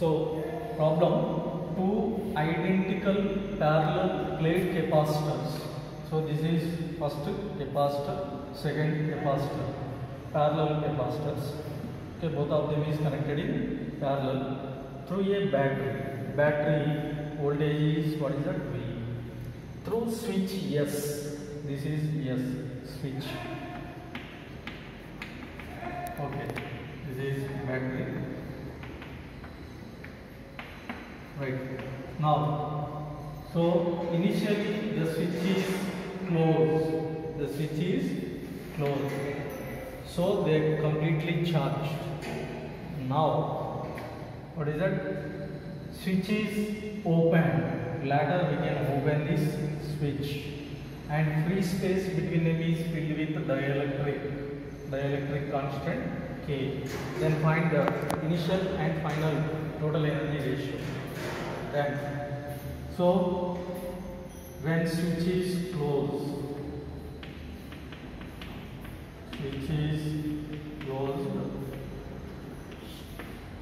So problem, two identical parallel plate capacitors. So this is first capacitor, second capacitor, parallel capacitors. Okay, both of them is connected in parallel through a battery. Battery voltage is what is that? V. Through switch S. This is S switch. Okay, this is battery. Right now, so initially the switch is closed. The switch is closed. So they completely charged. Now, what is that? Switch is open. Later we can open this switch, and free space between them is filled with dielectric constant K. Then find the initial and final total energy ratio. Then, so when switch is closed,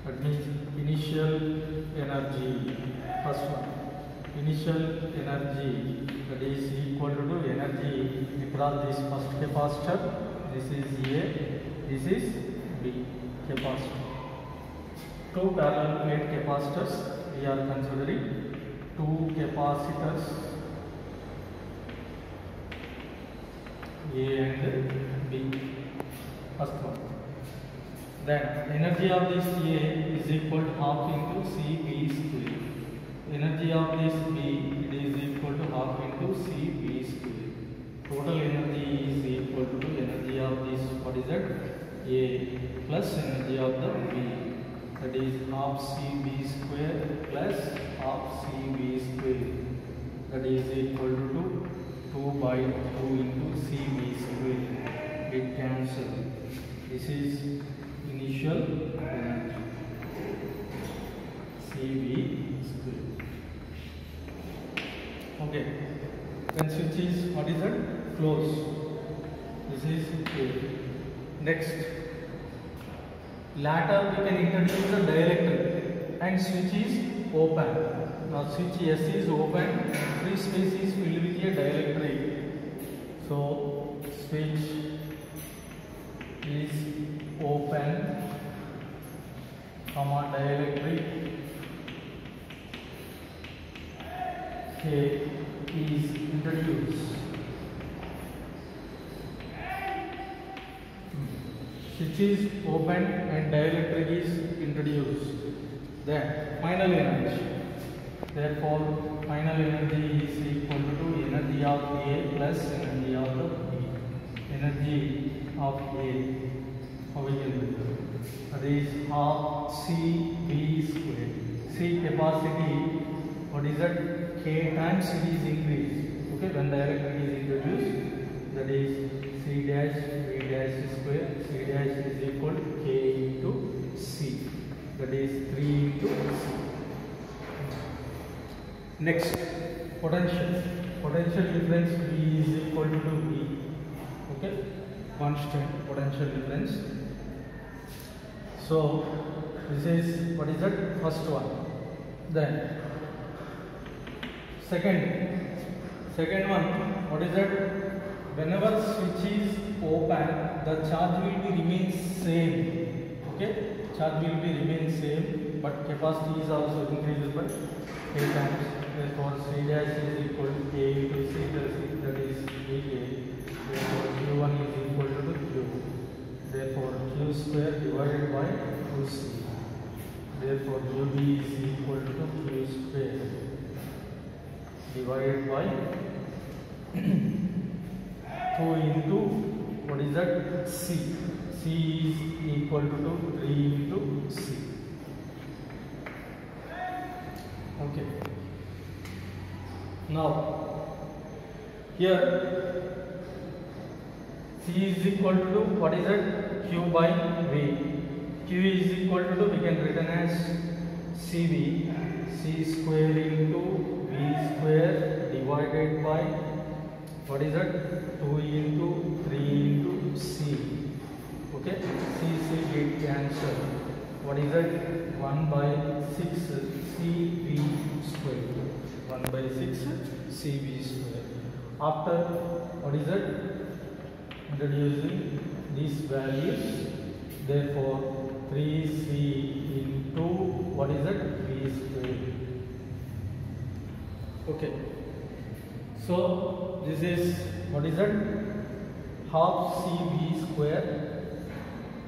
that means initial energy, first one, initial energy, that is equal to energy across this first capacitor. This is A, this is B capacitor. Two parallel plate capacitors we are considering. Two capacitors A and B. First one. Then energy of this A is equal to half into CB square. Energy of this B, it is equal to half into CB square. Total energy is equal to energy of this, what is that? A plus energy of the B. That is half CB square plus half CB square. That is equal to 2 by 2 into CB square. It cancels. This is initial energy, CB square. Okay. When switch is, what is that? Close. This is A. Next. Later we can introduce the dielectric, and switch is open. Now switch S is open, free space is filled with a dielectric. So switch is open, comma dielectric K is introduced. Switch is open and dielectric is introduced. Then final energy. Therefore, final energy is equal to energy of A plus energy of the B. Energy of A, how we can do that? That is half CB square. C capacity, what is that? K times it is increased. Okay, when dielectric is introduced, that is C dash B dash square. C dash is equal to K into C. That is 3 into C. Next, potential. Potential difference V is equal to V. Okay, constant potential difference. So this is, what is that? First one. Then second one, what is that? Whenever switch is open, the charge will be remain same. Okay, charge will be remain same, but capacity is also increased by K times. Therefore, C dash is equal to K into C plus C, that is K. Therefore, Q1 is equal to Q. Therefore, Q square divided by QC. Therefore, QB is equal to Q square divided by 2 into, what is that? C. C is equal to 3 into C. Okay. Now, here C is equal to, what is that? Q by V. Q is equal to, we can written as CB, C square into V square divided by, what is that? 2 into 3 into C. Okay, C get cancelled. What is that? 1 by 6 1 by 6 CV square. After what is it? Introducing these values, therefore 3C into what is it? V square. Okay. So this is what is it? Half CV square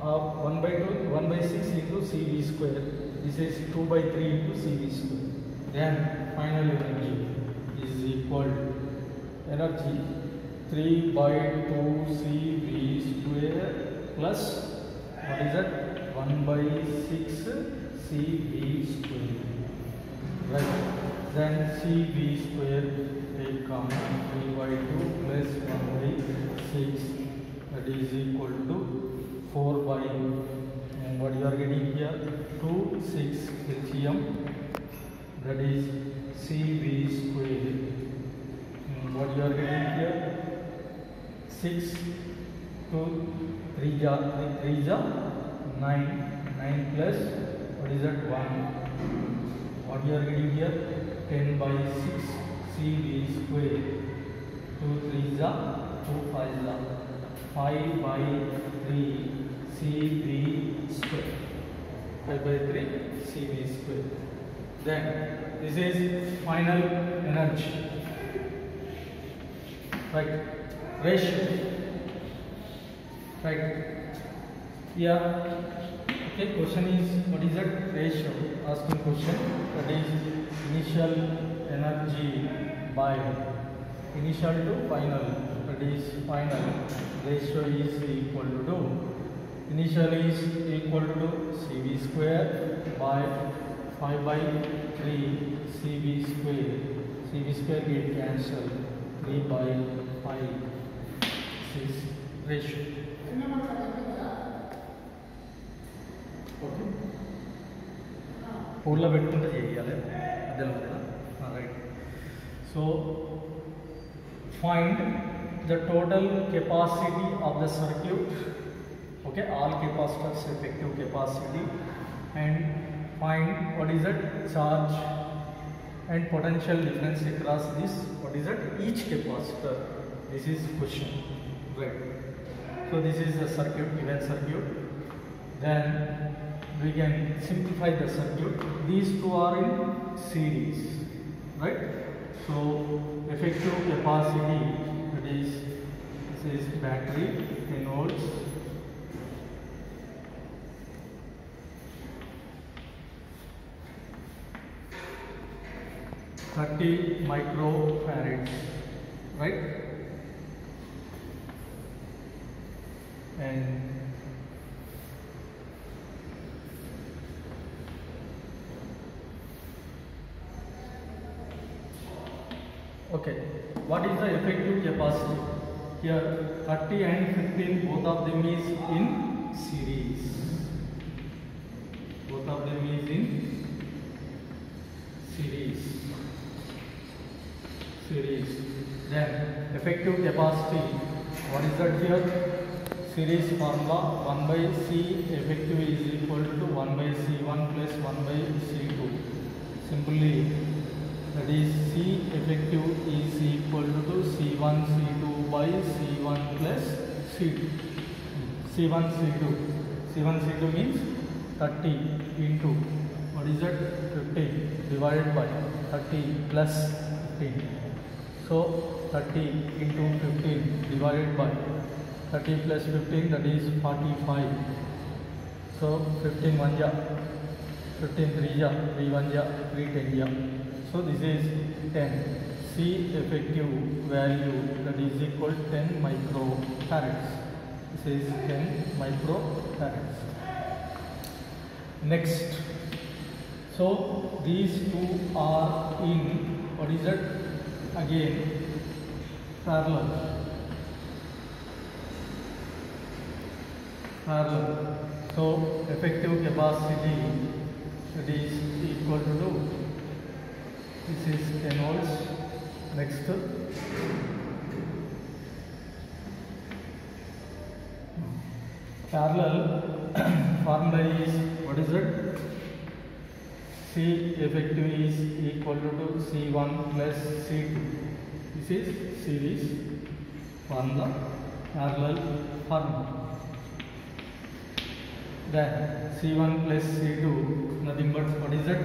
of 1 by 6 into CV square. This is 2 by 3 into CV square. Then final energy is equal to energy 3 by 2 CV square plus what is it? 1 by 6 CV square. Right. Then CV square will come 3 by 2 plus 1 by 6, that is equal to 4 by, and what you are getting here, 2 6 LCM, that is CV square. And what you are getting here, 6 2 3 ja 9 plus what is that 1. What you are getting here, 10 by 6 CV square, 2 3 ja 2 5 ja 5 by 3 CV square, 5 by 3 CV square. Then this is final energy, right? Ratio, right? Yeah. Okay, question is what is that ratio? Asking question, that is initial energy by initial to final, that is final ratio is equal to initial is equal to CV square by 5 by 3 CV square. CV square get cancelled, 3 by 5 6 ratio. పూర్లో పెట్టుకుంటే చేయాలి మధ్యలో right. So find the total capacity of the circuit, okay, all capacitors effective capacity, and find what is that charge and potential difference across this what is that each capacitor. This is question, right? So this is the circuit, given circuit. Then we can simplify the circuit. These two are in series, right? So effective capacity, that is, this is battery 10 volts, $30 microfarads, right? And okay, what is the effective capacity? Here 30 and 15, both of them is in series. Both of them is in series. Then effective capacity, what is that here? Series formula, 1 by C effective is equal to 1 by C1 plus 1 by C2. Simply, that is C effective is equal to C1 C2 by C1 plus C2. C1 C2. C1 C2 means 30 into what is that? 15 divided by 30 plus 15. So 30 into 15 divided by 30 plus 15, that is 45. So 15 1 ja, 15 3 ja, 3 1 ja, 3 10 ja. So this is 10. C effective value, that is equal to 10 microfarads. This is 10 microfarads. Next, so these two are in what is that? Again parallel. So effective capacity, that is equal to, this is 10 volts. Next, parallel formula is what is it? C effective is equal to C1 plus C2. This is series formula, parallel formula. Then C1 plus C2, nothing but what is it?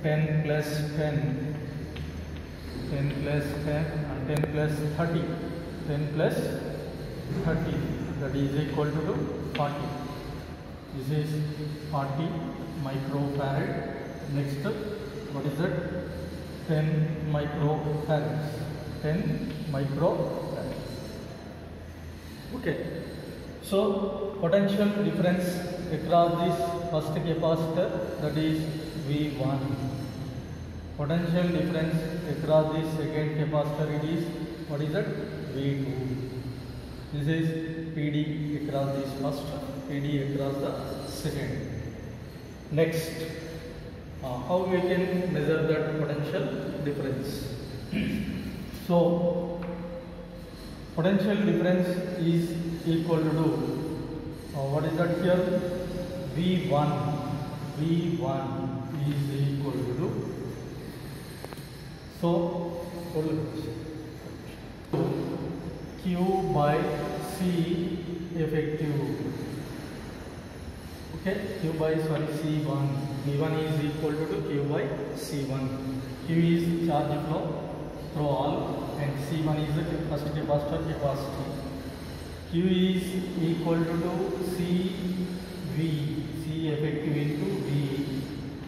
10 plus 10, 10 plus 10 and 10 plus 30, 10 plus 30, that is equal to 40. This is 40 microfarad. Next, what is that? 10 microfarads. 10 microfarads. Okay. So, potential difference across this first capacitor, that is V1. Potential difference across this second capacitor, it is, what is that? V2. This is PD across this first, PD across the second. Next, how we can measure that potential difference? So, potential difference is equal to what is that here? V1. V1 is equal to, so Q by C effective. Okay, Q by C1. V1 is equal to Q by C1. Q is charge flow through all, and C1 is the first capacitor capacity. Q is equal to CV, C effective into V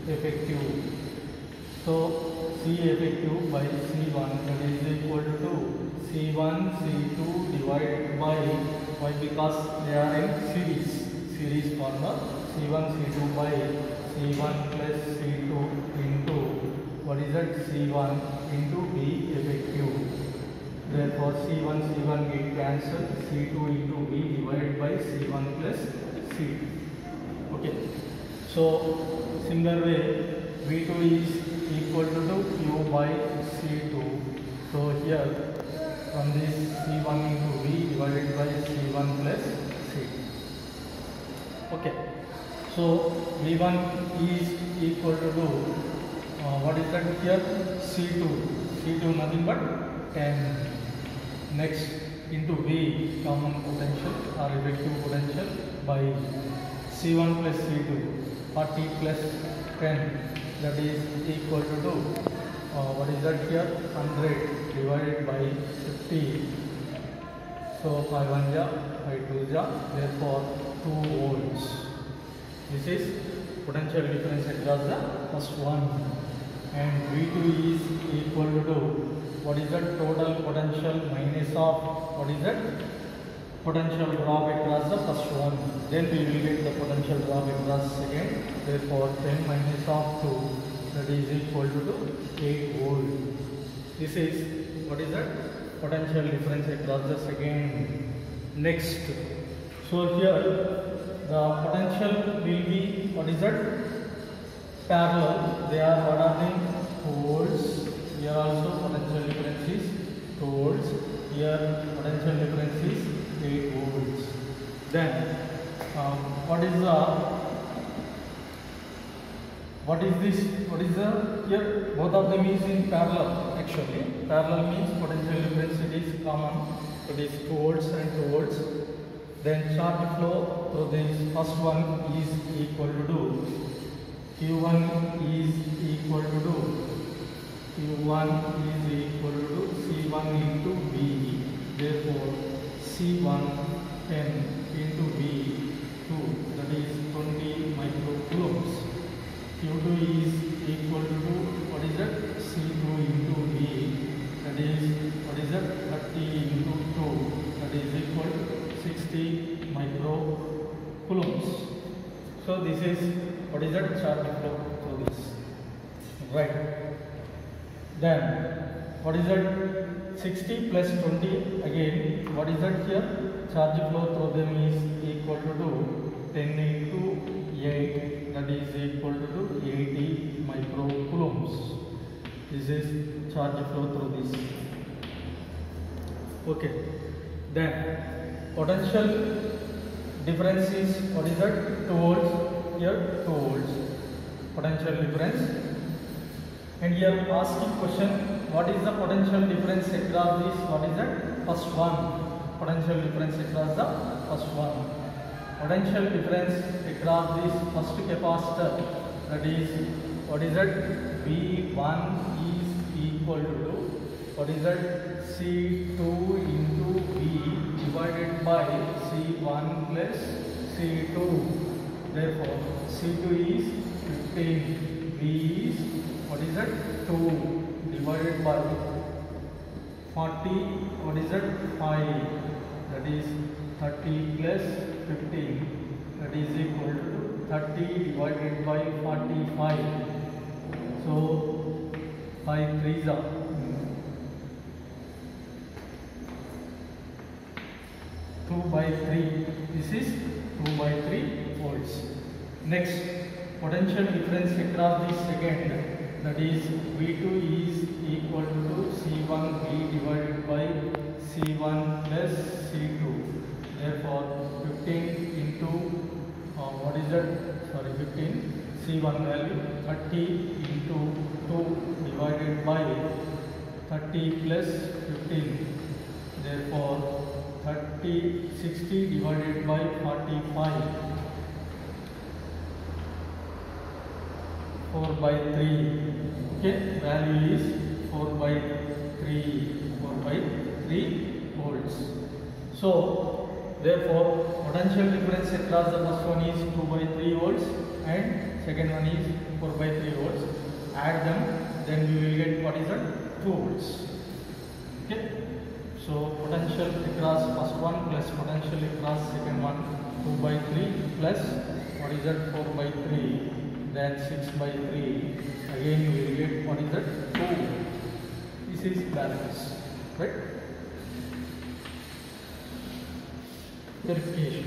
effective. So C effective by C1, that is equal to C1 C2 divided by, why? Because they are in series formula. C1 C2 by C1 plus C2 into, what is that? C1 into V effective. Therefore, C1 get cancelled. C2 into V divided by C1 plus C2. Okay. So, similar way, V2 is equal to Q by C2. So, here from this C1 into V divided by C1 plus C2. Okay. So, V1 is equal to what is that here? C2. C2 nothing but 10. Next, into V, common potential or effective potential, by C1 plus C2, 40 plus 10, that is equal to what is that here? 100 divided by 50. So 5 1 ja, 5 2 ja, therefore 2 volts. This is potential difference across the first one. And V2 is equal to, what is that? Total potential minus of, what is that? Potential drop across the first one. Then we will get the potential drop across second. Therefore 10 minus of 2, that is equal to 8 volt. This is, what is that? Potential difference across the second. Next, so here the potential will be, what is that? Parallel. They are, what are they? Volts. Here also potential difference is 2 volts. Here potential difference is 8 volts. Then what is this? What is the, here both of them is in parallel actually. Parallel means potential difference it is common. It is 2 volts and 2 volts. Then charge flow through this first one is equal to Q1 is equal to C1 into V. Therefore, C1 10 into V2, that is 20 microcoulombs. Q2 is equal to, what is that? C2 into V, that is, what is that? 30 into 2, that is equal to 60 microcoulombs. So this is, what is that? Charge flow through this. Right. Then, what is that? 60 plus 20, again, what is that here? Charge flow through them is equal to 10 into 8, that is equal to 80 microcoulombs. This is charge flow through this. Okay. Then, potential difference is, what is that? 2 volts, here 2 volts. potential difference. And here asking question, what is the potential difference across this? What is that? First one. Potential difference across the first one. Potential difference across this first capacitor, that is, what is that? V1 is equal to, what is that? C2 into V divided by C1 plus C2. Therefore, C2 is 15, V is, what is that? 2 divided by 40, what is that? 5, that is 30 plus 15, that is equal to 30 divided by 45. So 5 3s are 2 by 3. This is 2 by 3 volts. Next, potential difference across the second, that is V2 is equal to C1V divided by C1 plus C2. Therefore, 15 into what is that? Sorry, 15 C1 value 30 into 2 divided by 30 plus 15. Therefore, 60 divided by 45. 4 by 3. Okay, value is 4 by 3 volts. So therefore, potential difference across the first one is 2 by 3 volts and second one is 4 by 3 volts. Add them, then we will get what is that? 2 volts. Okay, so potential across first one plus potential across second one, 2 by 3 plus what is that? 4 by 3, then 6 by 3. Again we will get what is that? 2. This is balance, right? Verification.